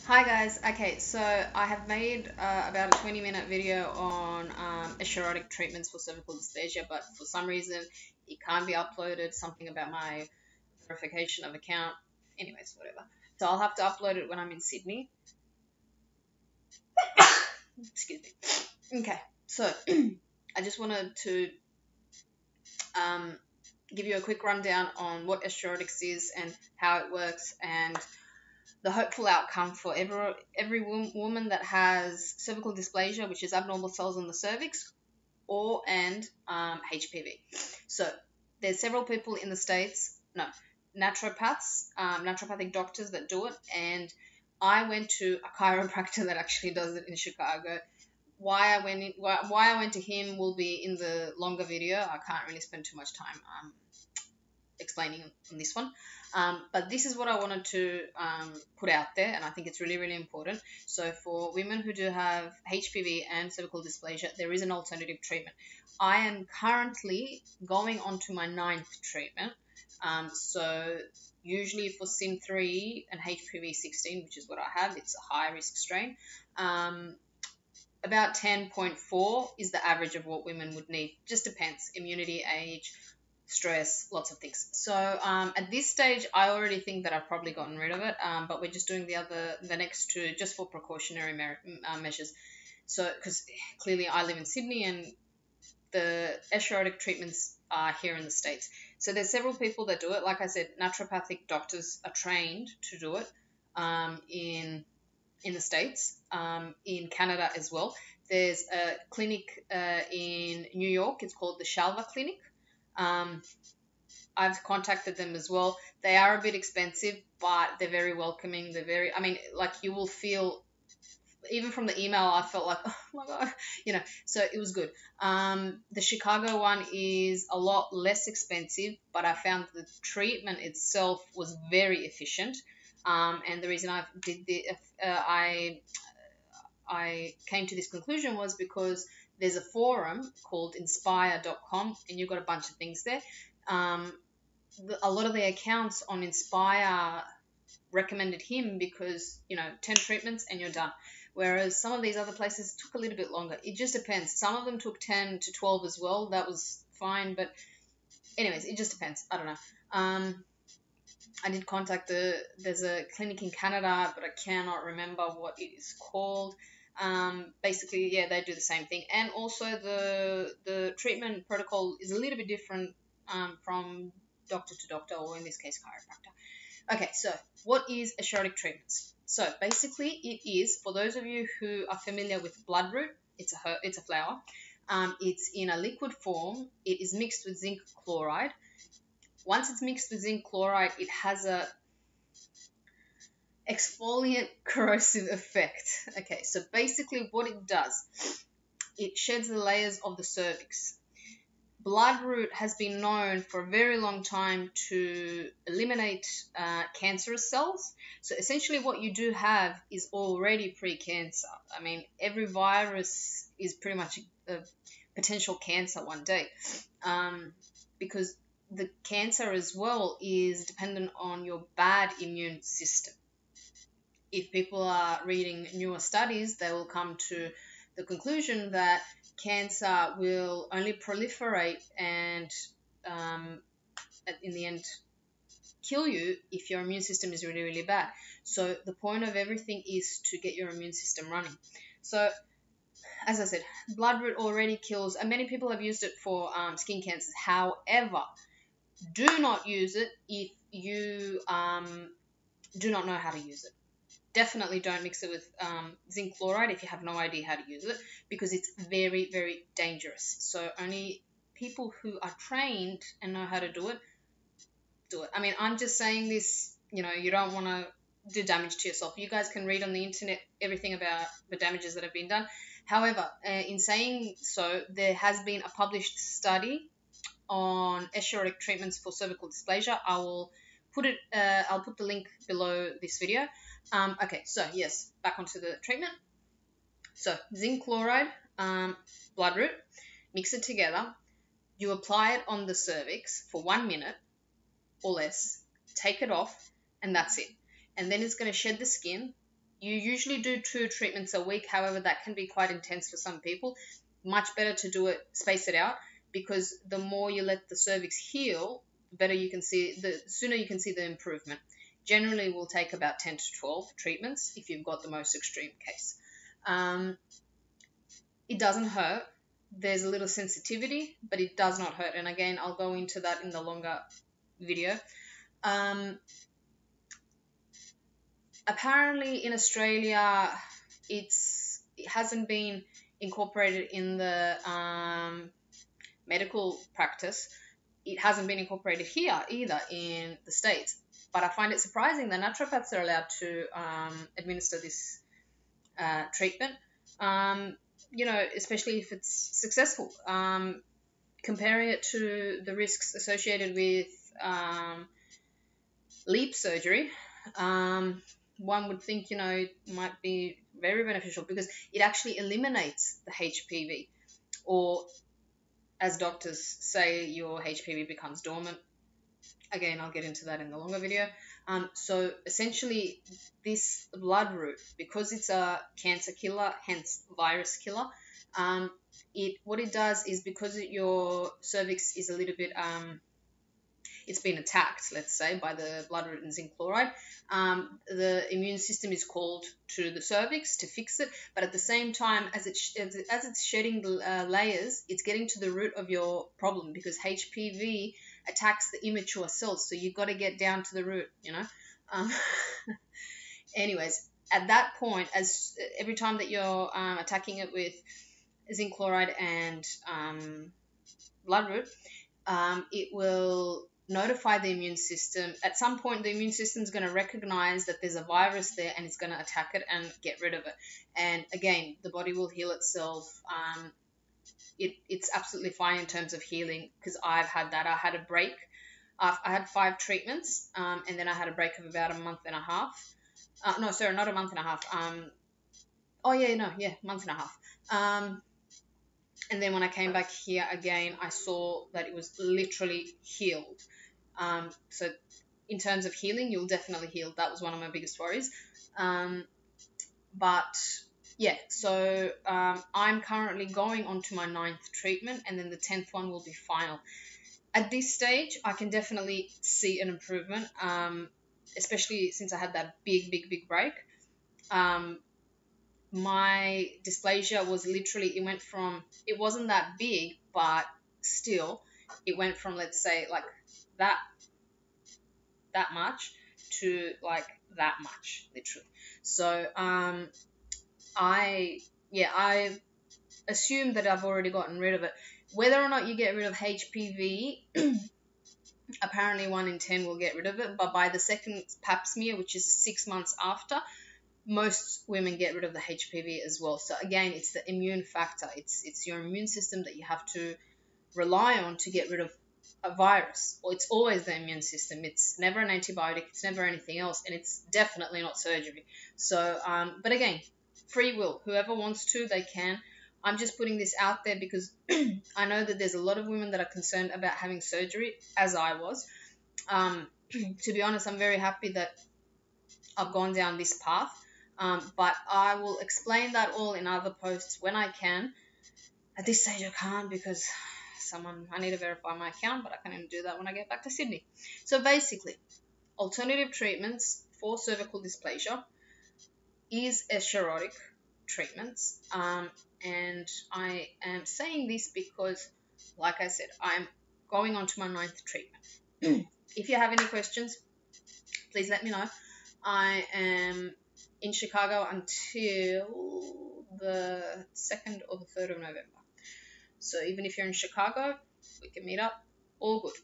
Hi guys, okay, so I have made about a 20-minute video on Escharotic treatments for cervical dysphagia, but for some reason it can't be uploaded, something about my verification of account, anyways, whatever. So I'll have to upload it when I'm in Sydney. Excuse me. Okay, so I just wanted to um, give you a quick rundown on what Escharotics is and how it works and the hopeful outcome for every woman that has cervical dysplasia, which is abnormal cells in the cervix, or HPV. So there's several people in the States, no, naturopaths, naturopathic doctors that do it, and I went to a chiropractor that actually does it in Chicago. Why I went to him will be in the longer video. I can't really spend too much time explaining on this one. But this is what I wanted to put out there, and I think it's really, really important. So for women who do have HPV and cervical dysplasia, there is an alternative treatment. I am currently going on to my 9th treatment. So usually for SIM3 and HPV 16, which is what I have, it's a high risk strain. About 10.4 is the average of what women would need. Just depends, immunity, age, stress, lots of things. So at this stage, I already think that I've probably gotten rid of it, but we're just doing the next two just for precautionary measures. So because clearly I live in Sydney and the Escharotic treatments are here in the States. So there's several people that do it. Like I said, naturopathic doctors are trained to do it in the States, in Canada as well. There's a clinic in New York. It's called the Shalva Clinic. I've contacted them as well. They are a bit expensive, but they're very welcoming. I mean, like you will feel, even from the email, I felt like, oh my God, so it was good. The Chicago one is a lot less expensive, but I found the treatment itself was very efficient. And the reason I came to this conclusion was because there's a forum called inspire.com, and you've got a bunch of things there. A lot of the accounts on Inspire recommended him because 10 treatments and you're done, whereas some of these other places took a little bit longer. It just depends. Some of them took 10 to 12 as well. That was fine, but anyways, it just depends. I don't know. I did contact there's a clinic in Canada, but I cannot remember what it is called. Basically, yeah, they do the same thing, and also the treatment protocol is a little bit different from doctor to doctor, or in this case, chiropractor. Okay, so what is Escharotic treatments? So basically, it is, for those of you who are familiar with bloodroot, it's a flower. It's in a liquid form. It is mixed with zinc chloride. Once it's mixed with zinc chloride, it has a exfoliant corrosive effect. Okay, so basically what it does, it sheds the layers of the cervix. Bloodroot has been known for a very long time to eliminate cancerous cells. So essentially what you do have is already pre-cancer. I mean, every virus is pretty much a potential cancer one day, because the cancer as well is dependent on your bad immune system. If people are reading newer studies, they will come to the conclusion that cancer will only proliferate and in the end kill you if your immune system is really, really bad. So the point of everything is to get your immune system running. So as I said, bloodroot already kills, and many people have used it for skin cancers. However, do not use it if you do not know how to use it. Definitely don't mix it with zinc chloride if you have no idea how to use it, because it's very, very dangerous. So only people who are trained and know how to do it. I mean, I'm just saying this, you don't want to do damage to yourself. You guys can read on the internet everything about the damages that have been done. However, in saying so, there has been a published study on Escharotic treatments for cervical dysplasia. I'll put the link below this video. Okay, so yes, back onto the treatment. So zinc chloride, bloodroot, mix it together. You apply it on the cervix for 1 minute or less. Take it off, and that's it. And then it's going to shed the skin. You usually do 2 treatments a week. However, that can be quite intense for some people. Much better to do it, space it out, because the more you let the cervix heal, the better you can see, the sooner you can see the improvement. Generally, will take about 10 to 12 treatments if you've got the most extreme case. It doesn't hurt. There's a little sensitivity, but it does not hurt. And again, I'll go into that in the longer video. Apparently in Australia, it hasn't been incorporated in the medical practice. It hasn't been incorporated here either in the States. But I find it surprising that naturopaths are allowed to administer this treatment, especially if it's successful. Comparing it to the risks associated with LEEP surgery, one would think, it might be very beneficial because it actually eliminates the HPV, or as doctors say, your HPV becomes dormant. Again, I'll get into that in the longer video. So essentially, this bloodroot, because it's a cancer killer, hence virus killer, what it does is, because your cervix is a little bit it's been attacked, let's say, by the bloodroot and zinc chloride, the immune system is called to the cervix to fix it, but at the same time, as it's shedding the layers, it's getting to the root of your problem, because HPV attacks the immature cells, so you've got to get down to the root, Anyways, at that point, as every time that you're attacking it with zinc chloride and bloodroot, it will notify the immune system. At some point, the immune system is going to recognize that there's a virus there, and it's going to attack it and get rid of it. And again, the body will heal itself. It's absolutely fine in terms of healing, because I've had that. I had a break. I had 5 treatments, and then I had a break of about a month and a half. No, sorry, not a month and a half. Month and a half. And then when I came back here again, I saw that it was literally healed. So in terms of healing, you'll definitely heal. That was one of my biggest worries. So I'm currently going on to my 9th treatment, and then the 10th one will be final. At this stage, I can definitely see an improvement, especially since I had that big break. My dysplasia was literally, it wasn't that big, but still, it went from, let's say, like that much to like that much, literally. So I assume that I've already gotten rid of it. Whether or not you get rid of HPV, apparently 1 in 10 will get rid of it, but by the second pap smear, which is 6 months after, most women get rid of the HPV as well. So again, it's the immune factor. It's your immune system that you have to rely on to get rid of a virus. Or it's always the immune system. It's never an antibiotic. It's never anything else, and it's definitely not surgery. So, but again, free will. Whoever wants to, they can. I'm just putting this out there because I know that there's a lot of women that are concerned about having surgery, as I was. To be honest, I'm very happy that I've gone down this path. But I will explain that all in other posts when I can. At this stage I can't, because I need to verify my account, but I can even do that when I get back to Sydney. So basically, alternative treatments for cervical dysplasia is Escharotic treatments. And I am saying this because, like I said, I'm going on to my 9th treatment. If you have any questions, please let me know. I am in Chicago until the 2nd or the 3rd of November. So even if you're in Chicago, we can meet up. All good.